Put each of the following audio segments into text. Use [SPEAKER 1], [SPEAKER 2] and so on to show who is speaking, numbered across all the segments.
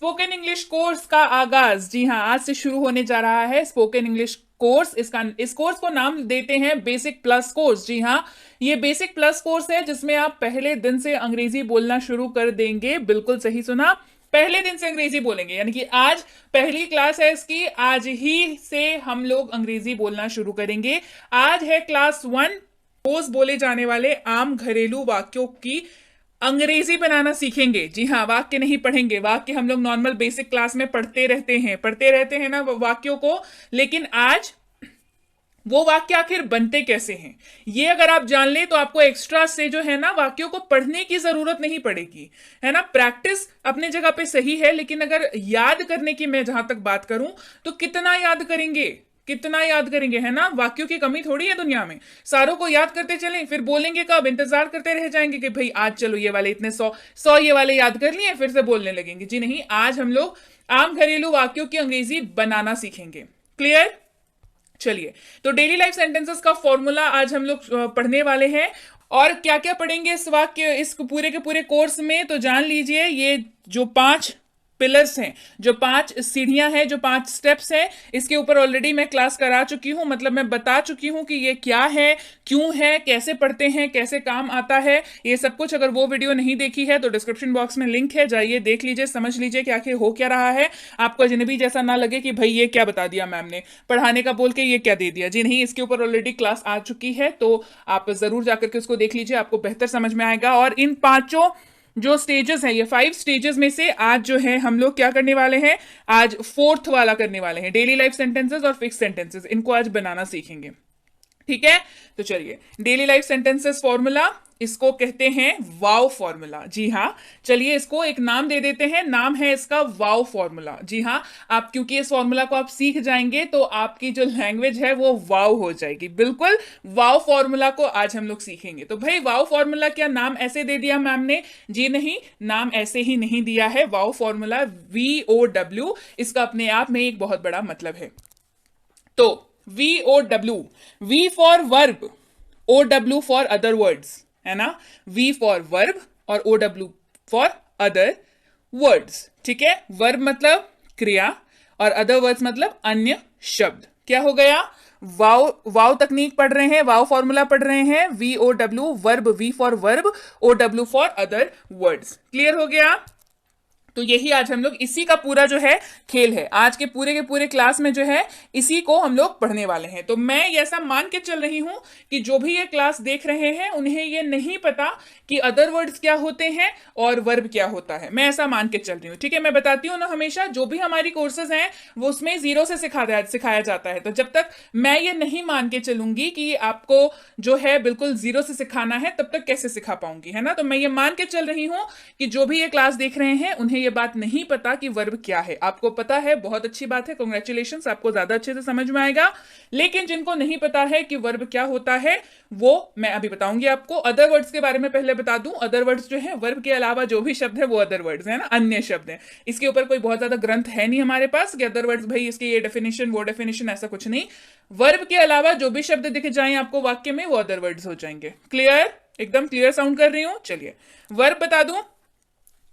[SPEAKER 1] Spoken English course का आगाज, जी हाँ, आज से शुरू होने जा रहा है स्पोकन इंग्लिश कोर्स। इस कोर्स को नाम देते हैं बेसिक प्लस कोर्स। जी हाँ, ये बेसिक प्लस कोर्स है जिसमें आप पहले दिन से अंग्रेजी बोलना शुरू कर देंगे। बिल्कुल सही सुना, पहले दिन से अंग्रेजी बोलेंगे, यानी कि आज पहली क्लास है इसकी, आज ही से हम लोग अंग्रेजी बोलना शुरू करेंगे। आज है क्लास 1, रोज बोले जाने वाले आम घरेलू वाक्यों की अंग्रेजी बनाना सीखेंगे। जी हाँ, वाक्य नहीं पढ़ेंगे, वाक्य हम लोग नॉर्मल बेसिक क्लास में पढ़ते रहते हैं ना वाक्यों को, लेकिन आज वो वाक्य आखिर बनते कैसे हैं ये अगर आप जान ले तो आपको एक्स्ट्रा से जो है ना वाक्यों को पढ़ने की जरूरत नहीं पड़ेगी, है ना। प्रैक्टिस अपने जगह पे सही है, लेकिन अगर याद करने की मैं जहां तक बात करूं तो कितना याद करेंगे, है ना। वाक्यों की कमी थोड़ी है दुनिया में, सारों को याद करते चलें, फिर बोलेंगे कब, इंतजार करते रह जाएंगे कि भाई आज चलो ये वाले इतने 100 ये वाले याद कर लिए, फिर से बोलने लगेंगे। जी नहीं, आज हम लोग आम घरेलू वाक्यों की अंग्रेजी बनाना सीखेंगे। क्लियर? चलिए, तो डेली लाइफ सेंटेंसेस का फॉर्मूला आज हम लोग पढ़ने वाले हैं। और क्या क्या पढ़ेंगे इस पूरे के पूरे कोर्स में, तो जान लीजिए ये जो 5 पिलर्स हैं, जो 5 सीढ़ियां हैं, जो 5 स्टेप्स हैं, इसके ऊपर ऑलरेडी मैं क्लास करा चुकी हूं, मतलब मैं बता चुकी हूं कि ये क्या है, क्यों है, कैसे पढ़ते हैं, कैसे काम आता है, ये सब कुछ। अगर वो वीडियो नहीं देखी है तो डिस्क्रिप्शन बॉक्स में लिंक है, जाइए देख लीजिए, समझ लीजिए कि आखिर हो क्या रहा है। आपको अजनबी जैसा ना लगे कि भाई ये क्या बता दिया मैम ने, पढ़ाने का बोल के ये क्या दे दिया। जी नहीं, इसके ऊपर ऑलरेडी क्लास आ चुकी है, तो आप जरूर जाकर के उसको देख लीजिए, आपको बेहतर समझ में आएगा। और इन 5 जो स्टेजेस हैं, ये 5 स्टेजेस में से आज जो है हम लोग क्या करने वाले हैं, आज 4th वाला करने वाले हैं, डेली लाइफ सेंटेंसेस और फिक्स सेंटेंसेस, इनको आज बनाना सीखेंगे। ठीक है, तो चलिए, डेली लाइफ सेंटेंसेस फॉर्मूला, इसको कहते हैं वाव फॉर्मूला। जी हाँ, चलिए इसको एक नाम दे देते हैं, नाम है इसका वाव फॉर्मूला। जी हाँ, आप क्योंकि इस फॉर्मूला को आप सीख जाएंगे तो आपकी जो लैंग्वेज है वो वाव हो जाएगी। बिल्कुल, वाव फॉर्मूला को आज हम लोग सीखेंगे। तो भाई वाव फॉर्मूला क्या नाम ऐसे दे दिया मैम ने? जी नहीं, नाम ऐसे ही नहीं दिया है। वाव फॉर्मूला VOW, इसका अपने आप में एक बहुत बड़ा मतलब है। तो VOW, V for verb, OW for other words, है ना। V फॉर वर्ब और OW फॉर अदर वर्ड्स। ठीक है, वर्ब मतलब क्रिया और अदर वर्ड्स मतलब अन्य शब्द। क्या हो गया? वाव तकनीक पढ़ रहे हैं, वाव फॉर्मूला पढ़ रहे हैं, VOW verb, V for verb, OW for other words. Clear हो गया? तो यही आज हम लोग, इसी का पूरा जो है खेल है, आज के पूरे क्लास में जो है इसी को हम लोग पढ़ने वाले हैं। तो मैं ऐसा मान के चल रही हूं कि जो भी ये क्लास देख रहे हैं उन्हें ये नहीं पता कि अदर वर्ड्स क्या होते हैं और वर्ब क्या होता है, मैं ऐसा मान के चल रही हूँ। ठीक है, मैं बताती हूँ ना, हमेशा जो भी हमारी कोर्सेज हैं वो उसमें 0 से सिखाया जाता है। तो जब तक मैं ये नहीं मान के चलूंगी कि आपको जो है बिल्कुल 0 से सिखाना है, तब तक कैसे सिखा पाऊंगी, है ना। तो मैं ये मान के चल रही हूं कि जो भी ये क्लास देख रहे हैं उन्हें ये बात नहीं पता कि वर्ब क्या है। आपको पता है, बहुत अच्छी बात है, कांग्रेचुलेशंस, आपको ज्यादा अच्छे से समझ में आएगा। लेकिन जिनको नहीं पता है कि वर्ब क्या होता है, वो मैं अभी बताऊंगी आपको। अदर वर्ड्स के बारे में पहले बता दूं, अदर वर्ड्स जो है वर्ब के अलावा जो भी शब्द है वो अदर वर्ड्स है ना, अन्य शब्द है। इसके ऊपर कोई बहुत ज्यादा ग्रंथ है नहीं हमारे पास कि अदर वर्ड्स भाई इसकी ये डेफिनेशन वो डेफिनेशन, ऐसा कुछ नहीं। वर्ब के अलावा जो भी शब्द दिख जाए आपको वाक्य में वो अदर वर्ड्स हो जाएंगे। क्लियर? एकदम क्लियर साउंड कर रही हूं। चलिए, वर्ब बता दूं,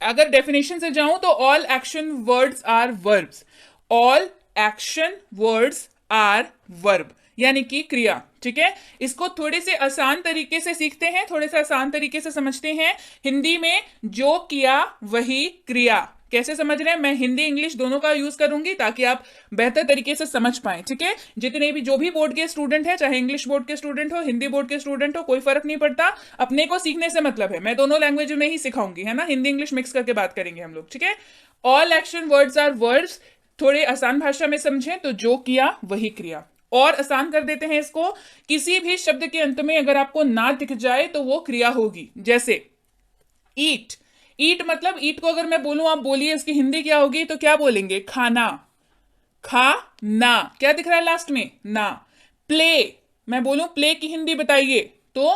[SPEAKER 1] अगर डेफिनेशन से जाऊं तो all action words are verbs, all action words are verb, यानी कि क्रिया। ठीक है, इसको थोड़े से आसान तरीके से सीखते हैं, थोड़े से आसान तरीके से समझते हैं। हिंदी में जो किया वही क्रिया, कैसे समझ रहे हैं? मैं हिंदी इंग्लिश दोनों का यूज करूंगी ताकि आप बेहतर तरीके से समझ पाएं। ठीक है, जितने भी जो भी बोर्ड के स्टूडेंट है, चाहे इंग्लिश बोर्ड के स्टूडेंट हो, हिंदी बोर्ड के स्टूडेंट हो, कोई फर्क नहीं पड़ता, अपने को सीखने से मतलब है। मैं दोनों लैंग्वेज में ही सिखाऊंगी, है ना, हिंदी इंग्लिश मिक्स करके बात करेंगे हम लोग। ठीक है, all action words are words, थोड़े आसान भाषा में समझें तो जो किया वही क्रिया। और आसान कर देते हैं इसको, किसी भी शब्द के अंत में अगर आपको ना दिख जाए तो वो क्रिया होगी। जैसे ईट, ईट मतलब, ईट को अगर मैं बोलूं, आप बोलिए इसकी हिंदी क्या होगी, तो क्या बोलेंगे? खाना, खा ना, क्या दिख रहा है लास्ट में? ना। प्ले, मैं बोलूं प्ले की हिंदी बताइए, तो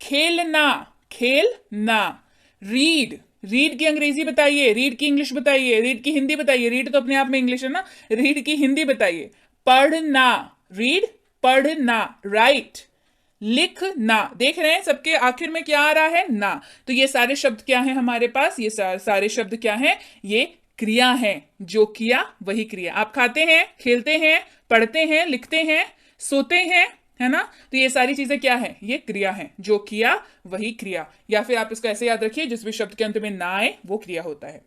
[SPEAKER 1] खेलना, खेलना। रीड, रीड की अंग्रेजी बताइए, रीड की इंग्लिश बताइए, रीड की हिंदी बताइए, रीड तो अपने आप में इंग्लिश है ना, रीड की हिंदी बताइए। पढ़ना, रीड, पढ़ना। राइट, लिखना। देख रहे हैं सबके आखिर में क्या आ रहा है? ना। तो ये सारे शब्द क्या हैं हमारे पास? ये सारे शब्द क्या हैं? ये क्रिया है, जो किया वही क्रिया। आप खाते हैं, खेलते हैं, पढ़ते हैं, लिखते हैं, सोते हैं, है ना, तो ये सारी चीजें क्या है, ये क्रिया है, जो किया वही क्रिया। या फिर आप इसको ऐसे याद रखिए, जिस भी शब्द के अंत में ना आए वो क्रिया होता है।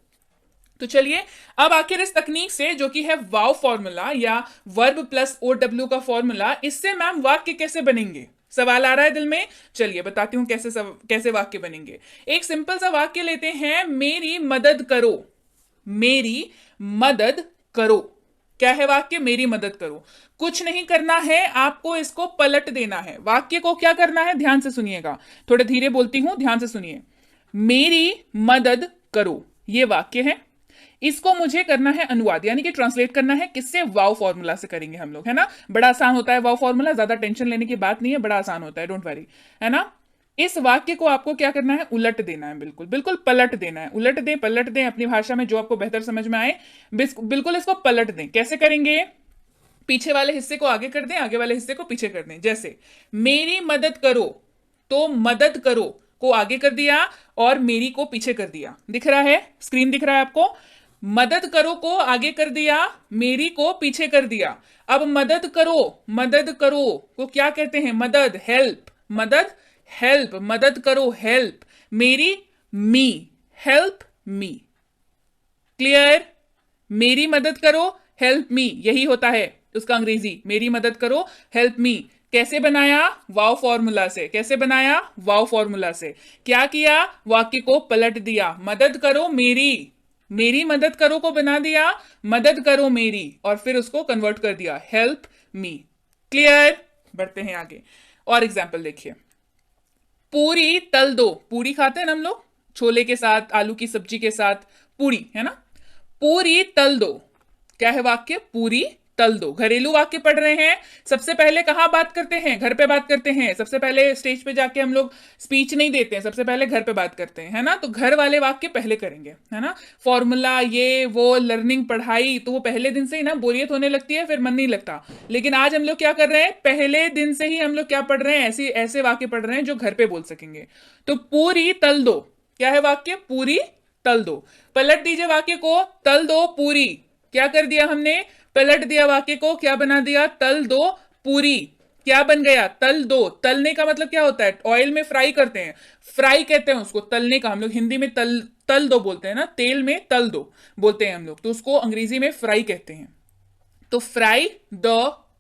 [SPEAKER 1] तो चलिए अब आखिर इस तकनीक से, जो कि है वाव फॉर्मूला या वर्ब प्लस OW का फॉर्मूला, इससे मैम वाक्य कैसे बनेंगे, सवाल आ रहा है दिल में। चलिए बताती हूं कैसे वाक्य बनेंगे। एक सिंपल सा वाक्य लेते हैं, मेरी मदद करो। मेरी मदद करो, क्या है वाक्य, मेरी मदद करो। कुछ नहीं करना है, आपको इसको पलट देना है। वाक्य को क्या करना है, ध्यान से सुनिएगा, थोड़ा धीरे बोलती हूं, ध्यान से सुनिए। मेरी मदद करो, ये वाक्य है। इसको मुझे करना है अनुवाद, यानी कि ट्रांसलेट करना है, किससे, वाव फॉर्मूला से करेंगे हम लोग, है ना। बड़ा आसान होता है वाव फॉर्मूला, ज्यादा टेंशन लेने की बात नहीं है, बड़ा आसान होता है, डोंट वरी, है ना। इस वाक्य को आपको क्या करना है, उलट देना है, बिल्कुल बिल्कुल पलट देना है। उलट दें, पलट दें, अपनी भाषा में जो आपको बेहतर समझ में आए, बिल्कुल इसको पलट दें। कैसे करेंगे, पीछे वाले हिस्से को आगे कर दें, आगे वाले हिस्से को पीछे कर दें। जैसे मेरी मदद करो, तो मदद करो को आगे कर दिया और मेरी को पीछे कर दिया। दिख रहा है, स्क्रीन दिख रहा है आपको। मदद करो को आगे कर दिया, मेरी को पीछे कर दिया। अब मदद करो को क्या कहते हैं, मदद, हेल्प, मदद हेल्प, मदद करो हेल्प, मेरी मी, हेल्प मी। क्लियर, मेरी मदद करो हेल्प मी, यही होता है उसका अंग्रेजी, मेरी मदद करो हेल्प मी। कैसे बनाया, वाव फॉर्मूला से। कैसे बनाया, वाव फॉर्मूला से। क्या किया, वाक्य को पलट दिया, मदद करो मेरी, मेरी मदद करो को बना दिया मदद करो मेरी, और फिर उसको कन्वर्ट कर दिया हेल्प मी। क्लियर, बढ़ते हैं आगे। और एग्जाम्पल देखिए, पूरी तल दो। पूरी खाते हैं ना हम लोग, छोले के साथ, आलू की सब्जी के साथ, पूरी, है ना। पूरी तल दो, क्या है वाक्य, पूरी तल दो। घरेलू वाक्य पढ़ रहे हैं, सबसे पहले कहां बात करते हैं, घर पे बात करते हैं। सबसे पहले स्टेज पे जाके हम लोग स्पीच नहीं देते हैं, सबसे पहले घर पे बात करते हैं, है ना। तो घर वाले वाक्य पहले करेंगे, है ना। फॉर्मूला, ये वो, लर्निंग, पढ़ाई, तो वो पहले दिन से ही ना बोरियत होने लगती है, फिर मन नहीं लगता। लेकिन आज हम लोग क्या कर रहे हैं, पहले दिन से ही हम लोग क्या पढ़ रहे हैं, ऐसे वाक्य पढ़ रहे हैं जो घर पे बोल सकेंगे। तो पूरी तल दो, क्या है वाक्य, पूरी तल दो। पलट दीजिए वाक्य को, तल दो पूरी, क्या कर दिया हमने, पलट दिया वाक्य को, क्या बना दिया, तल दो पूरी। क्या बन गया, तल दो। तलने का मतलब क्या होता है, ऑयल में फ्राई करते हैं, फ्राई कहते हैं उसको, तलने का। हम लोग हिंदी में तल दो बोलते हैं ना, तेल में तल दो बोलते हैं हम लोग, तो उसको अंग्रेजी में फ्राई कहते हैं। तो फ्राई द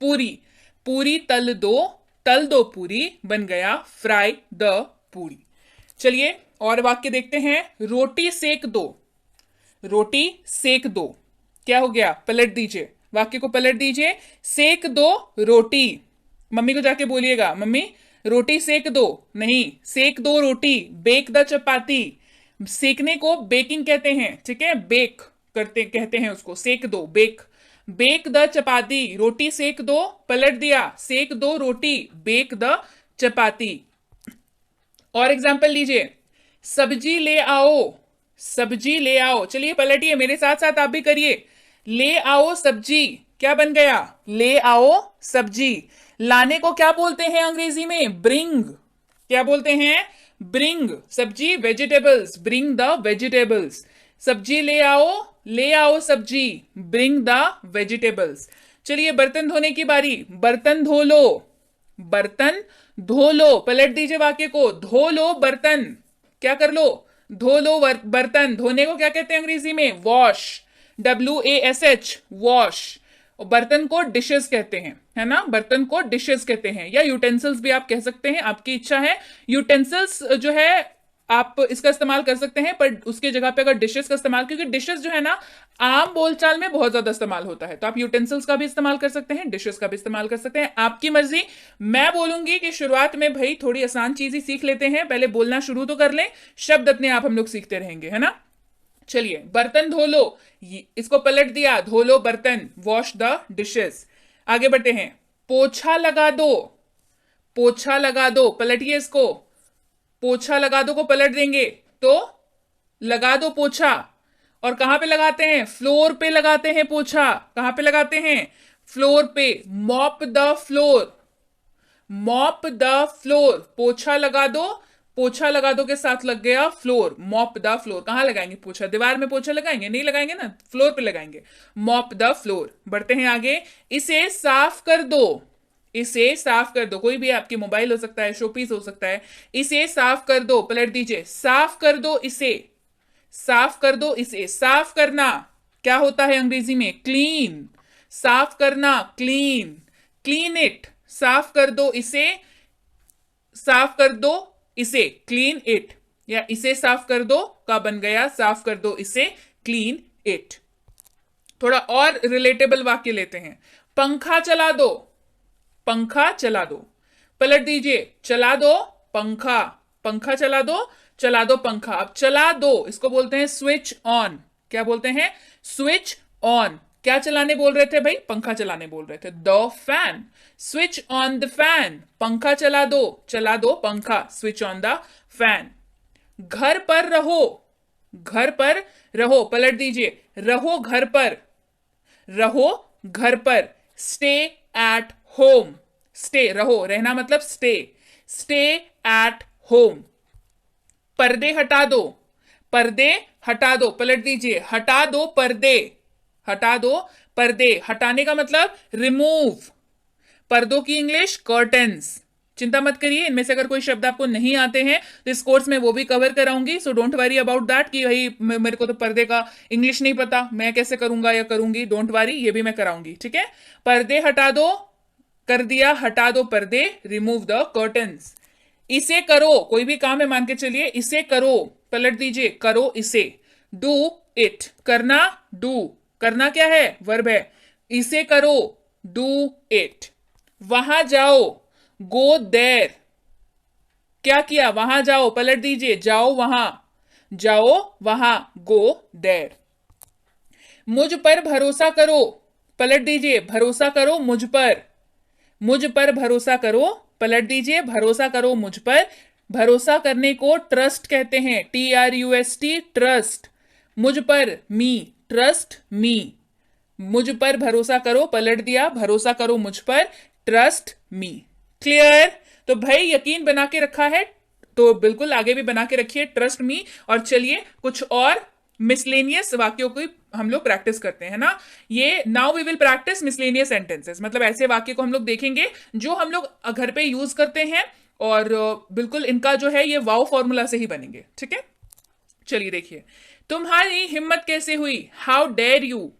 [SPEAKER 1] पूरी, पूरी तल दो पूरी, बन गया फ्राई द पूरी। चलिए और वाक्य देखते हैं, रोटी सेक दो। रोटी सेक दो, क्या हो गया, पलट दीजिए, वाक्य को पलट दीजिए, सेक दो रोटी। मम्मी को जाके बोलिएगा, मम्मी रोटी सेक दो, नहीं, सेक दो रोटी, बेक द चपाती। सेकने को बेकिंग कहते हैं, ठीक है, बेक करते कहते हैं उसको, सेक दो, बेक, बेक द चपाती। रोटी सेक दो, पलट दिया, सेक दो रोटी, बेक द चपाती। और एग्जाम्पल लीजिए, सब्जी ले आओ, सब्जी ले आओ। चलिए पलटिए, मेरे साथ साथ आप भी करिए, ले आओ सब्जी, क्या बन गया, ले आओ सब्जी। लाने को क्या बोलते हैं अंग्रेजी में, ब्रिंग, क्या बोलते हैं, ब्रिंग। सब्जी, वेजिटेबल्स, ब्रिंग द वेजिटेबल्स। सब्जी ले आओ सब्जी, ब्रिंग द वेजिटेबल्स। चलिए बर्तन धोने की बारी, बर्तन धो लो, बर्तन धो लो, पलट दीजिए वाक्य को, धो लो बर्तन, क्या कर लो, धो लो बर्तन। धोने को क्या कहते हैं अंग्रेजी में, वॉश, WASH, वॉश। बर्तन को डिशेस कहते हैं, है ना, बर्तन को डिशेस कहते हैं, या यूटेंसिल्स भी आप कह सकते हैं, आपकी इच्छा है। यूटेंसिल्स जो है आप इसका इस्तेमाल कर सकते हैं, पर उसके जगह पे अगर डिशेस का इस्तेमाल, क्योंकि डिशेस जो है ना आम बोलचाल में बहुत ज्यादा इस्तेमाल होता है, तो आप यूटेंसिल्स का भी इस्तेमाल कर सकते हैं, डिशेस का भी इस्तेमाल कर सकते हैं, आपकी मर्जी। मैं बोलूंगी कि शुरुआत में भाई थोड़ी आसान चीज ही सीख लेते हैं, पहले बोलना शुरू तो कर लें, शब्द अपने आप हम लोग सीखते रहेंगे, है ना। चलिए, बर्तन धो लो, इसको पलट दिया, धो लो बर्तन, वॉश द डिशेस। आगे बढ़ते हैं, पोछा लगा दो, पोछा लगा दो, पलटिए इसको, पोछा लगा दो को पलट देंगे तो लगा दो पोछा। और कहां पे लगाते हैं, फ्लोर पे लगाते हैं पोछा, कहां पे लगाते हैं, फ्लोर पे। Mop the floor, mop the floor, पोछा लगा दो, पोछा लगा दो के साथ लग गया फ्लोर, मॉप द फ्लोर। कहां लगाएंगे पोछा? दीवार में पोछा लगाएंगे? नहीं लगाएंगे ना, फ्लोर पे लगाएंगे, मॉप द फ्लोर। बढ़ते हैं आगे, इसे साफ कर दो, इसे साफ कर दो। कोई भी आपकी मोबाइल हो सकता है, शोपीस हो सकता है। इसे साफ कर दो, पलट दीजिए, साफ कर दो इसे, साफ कर दो इसे। साफ करना क्या होता है अंग्रेजी में? क्लीन। साफ करना क्लीन, क्लीन इट। साफ कर दो इसे, साफ कर दो इसे, क्लीन इट। या इसे साफ कर दो का बन गया साफ कर दो इसे, क्लीन इट। थोड़ा और रिलेटेबल वाक्य लेते हैं। पंखा चला दो, पंखा चला दो, पलट दीजिए, चला दो पंखा, पंखा चला दो, चला दो पंखा। अब चला दो इसको बोलते हैं स्विच ऑन। क्या बोलते हैं? Switch on. क्या चलाने बोल रहे थे भाई? पंखा चलाने बोल रहे थे, the fan. Switch on the fan, पंखा चला दो पंखा, स्विच ऑन द फैन। घर पर रहो, घर पर रहो, पलट दीजिए, रहो घर पर, रहो घर पर। स्टे एट होम, स्टे रहो, रहना मतलब स्टे, स्टे एट होम। पर्दे हटा दो, पर्दे हटा दो, पलट दीजिए, हटा दो पर्दे, हटा दो पर्दे। हटाने का मतलब रिमूव। पर्दों की इंग्लिश कर्टन्स। चिंता मत करिए, इनमें से अगर कोई शब्द आपको नहीं आते हैं तो इस कोर्स में वो भी कवर कराऊंगी, so don't worry about that कि भाई मेरे को तो पर्दे का इंग्लिश नहीं पता, मैं कैसे करूंगा या करूंगी। डोंट वरी, ये भी मैं कराऊंगी, ठीक है। पर्दे हटा दो, कर दिया, हटा दो पर्दे, रिमूव द कर्टन्स। इसे करो, कोई भी काम है मान के चलिए, इसे करो, पलट दीजिए, करो इसे। डू इट, करना, डू, करना क्या है? वर्ब है। इसे करो, डू इट। वहां जाओ, गो देयर। क्या किया? वहां जाओ, पलट दीजिए, जाओ वहां, जाओ वहां, गो देयर। मुझ पर भरोसा करो, पलट दीजिए, भरोसा करो मुझ पर, मुझ पर भरोसा करो, पलट दीजिए, भरोसा करो मुझ पर। भरोसा करने को ट्रस्ट कहते हैं, TRUST, ट्रस्ट। मुझ पर, मी, ट्रस्ट मी। मुझ पर भरोसा करो, पलट दिया, भरोसा करो मुझ पर, ट्रस्ट मी। क्लियर? तो भाई यकीन बना के रखा है तो बिल्कुल आगे भी बना के रखिए, ट्रस्ट मी। और चलिए कुछ और मिसलेनियस वाक्यों की हम लोग प्रैक्टिस करते हैं ना। ये now we will practice miscellaneous sentences, मतलब ऐसे वाक्य को हम लोग देखेंगे जो हम लोग घर पे यूज करते हैं और बिल्कुल इनका जो है ये वाव फॉर्मूला से ही बनेंगे, ठीक है। चलिए देखिए, तुम्हारी हिम्मत कैसे हुई? How dare you.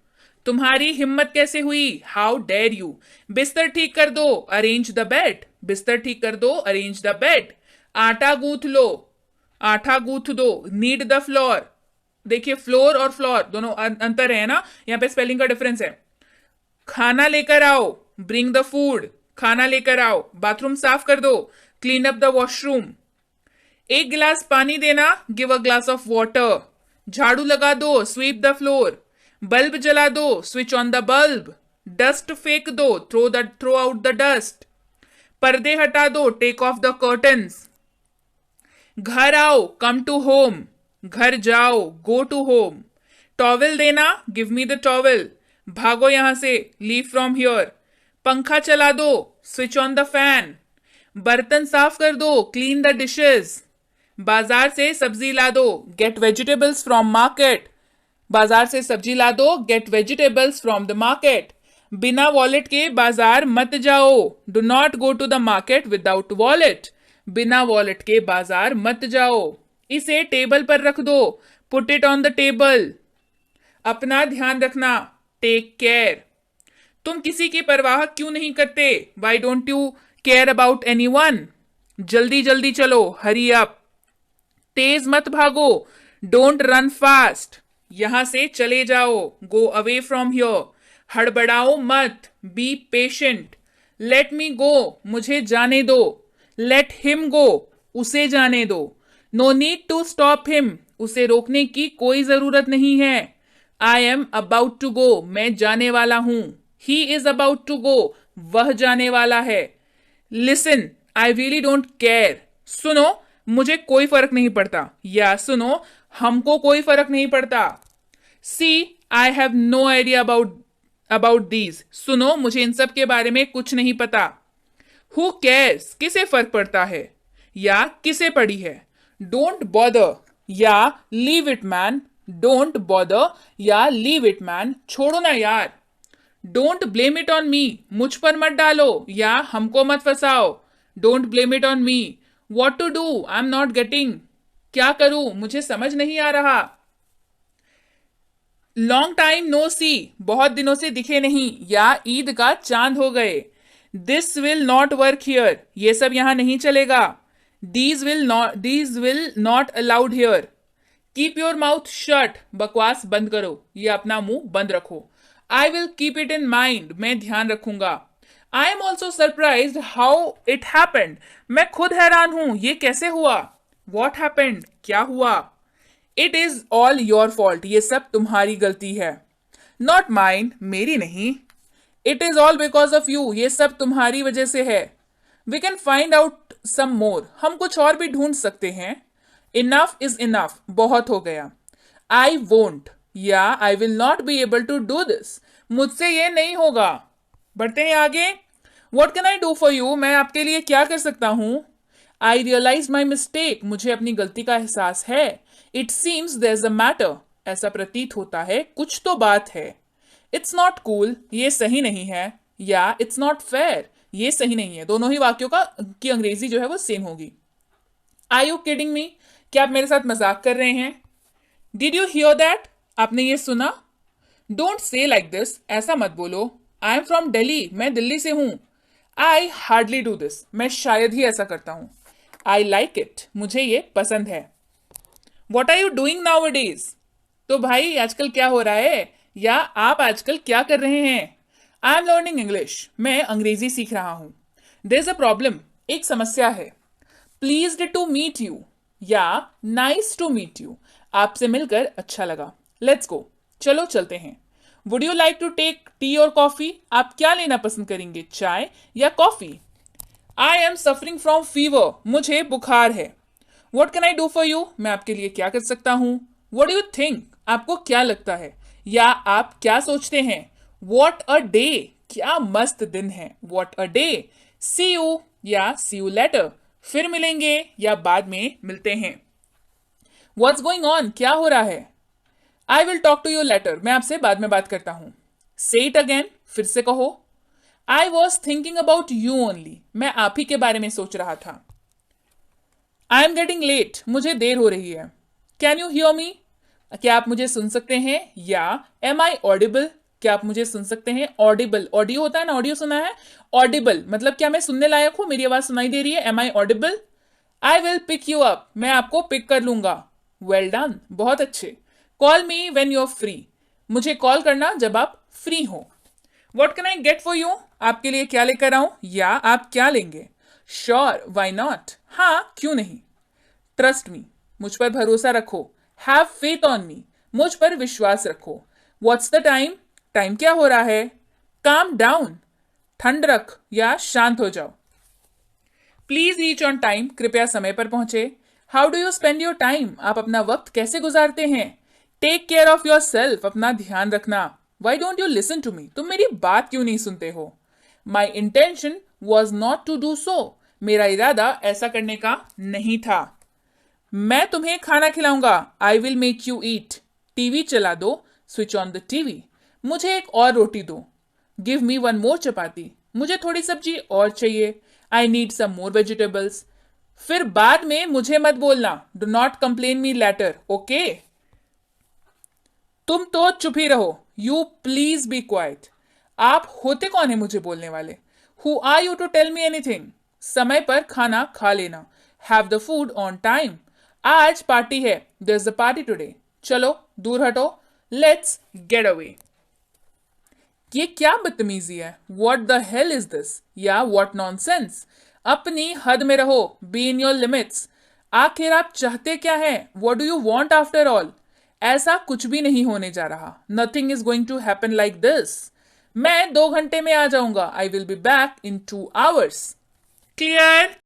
[SPEAKER 1] तुम्हारी हिम्मत कैसे हुई? How dare you. बिस्तर ठीक कर दो, अरेंज द बेड। बिस्तर ठीक कर दो, अरेंज द बेड। आटा गूंथ लो, आटा गूंथ दो, नीड द फ्लोर। देखिए फ्लोर और फ्लोर दोनों अंतर है ना, यहां पे स्पेलिंग का डिफरेंस है। खाना लेकर आओ, ब्रिंग द फूड, खाना लेकर आओ। बाथरूम साफ कर दो, क्लीन अप द वॉशरूम। एक गिलास पानी देना, give a glass of water. झाड़ू लगा दो, स्वीप द फ्लोर। बल्ब जला दो, switch on the bulb. Dust फेंक दो, थ्रो आउट द डस्ट। पर्दे हटा दो, टेक ऑफ द कर्टन्स। घर आओ, कम टू होम। घर जाओ, गो टू होम। टॉवेल देना, गिव मी द टॉवेल। भागो यहां से, लीव फ्रॉम हियर। पंखा चला दो, स्विच ऑन द फैन। बर्तन साफ कर दो, क्लीन द डिशेस। बाजार से सब्जी ला दो, गेट वेजिटेबल्स फ्रॉम मार्केट। बाजार से सब्जी ला दो, get vegetables from the market. बिना वॉलेट के बाजार मत जाओ, do not go to the market without wallet. बिना वॉलेट के बाजार मत जाओ। इसे टेबल पर रख दो, put it on the table. अपना ध्यान रखना, टेक केयर। तुम किसी की परवाह क्यों नहीं करते? Y don't you care about anyone. जल्दी जल्दी चलो, हरी अप। तेज मत भागो, डोंट रन फास्ट। यहां से चले जाओ, गो अवे फ्रॉम हियर। हड़बड़ाओ मत, be patient. Let me go, मुझे जाने दो। लेट हिम गो, उसे जाने दो। No need to stop him, उसे रोकने की कोई जरूरत नहीं है। I am about to go, मैं जाने वाला हूं। He is about to go, वह जाने वाला है। Listen, I really don't care, सुनो मुझे कोई फर्क नहीं पड़ता। या सुनो हमको कोई फर्क नहीं पड़ता। See, I have no idea about these, सुनो मुझे इन सब के बारे में कुछ नहीं पता। हु केयर्स, किसे फर्क पड़ता है या किसे पड़ी है। डोंट बॉदर या leave it man, don't bother या लीव इट मैन, छोड़ो ना यार। Don't blame it on me, मुझ पर मत डालो या हमको मत फंसाओ। Don't blame it on me. What to do, I am not getting, क्या करूं मुझे समझ नहीं आ रहा। लॉन्ग टाइम नो सी, बहुत दिनों से दिखे नहीं या ईद का चांद हो गए। This will not work here, ये सब यहां नहीं चलेगा। These will not allowed here. Keep your mouth shut, बकवास बंद करो या अपना मुंह बंद रखो। I will keep it in mind, मैं ध्यान रखूंगा। I am also surprise how it happened, मैं खुद हैरान हूं ये कैसे हुआ। वॉट हैपेंड, क्या हुआ। It is all your fault, ये सब तुम्हारी गलती है। नॉट माइन, मेरी नहीं। It is all because of you, ये सब तुम्हारी वजह से है। We can find out some more, हम कुछ और भी ढूंढ सकते हैं। इनफ इज इनफ, बहुत हो गया। आई वोंट या I will not be able to do this, मुझसे ये नहीं होगा। बढ़ते हैं आगे। What can I do for you, मैं आपके लिए क्या कर सकता हूं। आई रियलाइज माई मिस्टेक, मुझे अपनी गलती का एहसास है। It seems there is a matter, ऐसा प्रतीत होता है कुछ तो बात है। इट्स नॉट कूल, ये सही नहीं है। या इट्स नॉट फेयर, ये सही नहीं है। दोनों ही वाक्यों की अंग्रेजी जो है वो सेम होगी। आर यू किडिंग मी, क्या आप मेरे साथ मजाक कर रहे हैं। डिड यू हियर दैट, आपने ये सुना। डोंट से लाइक दिस, ऐसा मत बोलो। आई एम फ्रॉम दिल्ली, मैं दिल्ली से हूं। आई हार्डली डू दिस, मैं शायद ही ऐसा करता हूं। आई लाइक इट, मुझे ये पसंद है। What are you doing now days, तो भाई आजकल क्या हो रहा है या आप आजकल क्या कर रहे हैं। आई एम लर्निंग इंग्लिश, मैं अंग्रेजी सीख रहा हूं। देयर इज अ प्रॉब्लम, एक समस्या है। प्लीज्ड टू मीट यू या नाइस टू मीट यू, आपसे मिलकर अच्छा लगा। लेट्स गो, चलो चलते हैं। Would you like to take tea और कॉफी, आप क्या लेना पसंद करेंगे, चाय या coffee. I am suffering from fever, मुझे बुखार है। What can I do for you, मैं आपके लिए क्या कर सकता हूं। वॉट यू थिंक, आपको क्या लगता है या आप क्या सोचते हैं। वॉट अ डे, क्या मस्त दिन है। What a day. See you या सी यू लेटर, फिर मिलेंगे या बाद में मिलते हैं। व्हाट्स गोइंग ऑन, क्या हो रहा है। I will talk to you later, मैं आपसे बाद में बात करता हूं। से इट अगेन, फिर से कहो। I was thinking about you only, मैं आप ही के बारे में सोच रहा था। आई एम गेटिंग लेट, मुझे देर हो रही है। कैन यू हियर मी, क्या आप मुझे सुन सकते हैं। या एम आई ऑडिबल, क्या आप मुझे सुन सकते हैं। ऑडिबल, ऑडियो होता है ना, ऑडियो सुना है। ऑडिबल मतलब क्या मैं सुनने लायक हूं, मेरी आवाज सुनाई दे रही है। Am I audible. I will pick you up, मैं आपको पिक कर लूंगा। वेल डन, बहुत अच्छे। Call me when you are free, मुझे कॉल करना जब आप फ्री हो। What can I get for you, आपके लिए क्या लेकर आऊं या आप क्या लेंगे। श्योर, वाई नॉट, हाँ क्यों नहीं। ट्रस्ट मी, मुझ पर भरोसा रखो। हैव फेथ ऑन मी, मुझ पर विश्वास रखो। व्हाट्स द टाइम, टाइम क्या हो रहा है। काम डाउन, ठंड रख या शांत हो जाओ। प्लीज रीच ऑन टाइम, कृपया समय पर पहुंचे। How do you spend your time, आप अपना वक्त कैसे गुजारते हैं। Take care of your self, अपना ध्यान रखना। Why don't you listen to me, तुम मेरी बात क्यों नहीं सुनते हो। My intention was not to do so, मेरा इरादा ऐसा करने का नहीं था। मैं तुम्हें खाना खिलाऊंगा। I will make you eat. TV चला दो, स्विच ऑन द टीवी। मुझे एक और रोटी दो। गिव मी वन मोर चपाती, मुझे थोड़ी सब्जी और चाहिए। I need some more vegetables. फिर बाद में मुझे मत बोलना। Do not complain me later, okay. तुम तो चुप ही रहो। यू प्लीज बी क्वाइट, आप होते कौन है मुझे बोलने वाले। Who are you to tell me anything, समय पर खाना खा लेना। Have the food on time, आज पार्टी है। There is a party today, चलो दूर हटो। Let's get away. ये क्या बदतमीजी है। What the hell is this, या वॉट नॉनसेंस। अपनी हद में रहो, बी इन योर लिमिट्स। आखिर आप चाहते क्या है। What do you want after all, ऐसा कुछ भी नहीं होने जा रहा। Nothing is going to happen like this. मैं 2 घंटे में आ जाऊंगा। I will be back in 2 hours। Clear.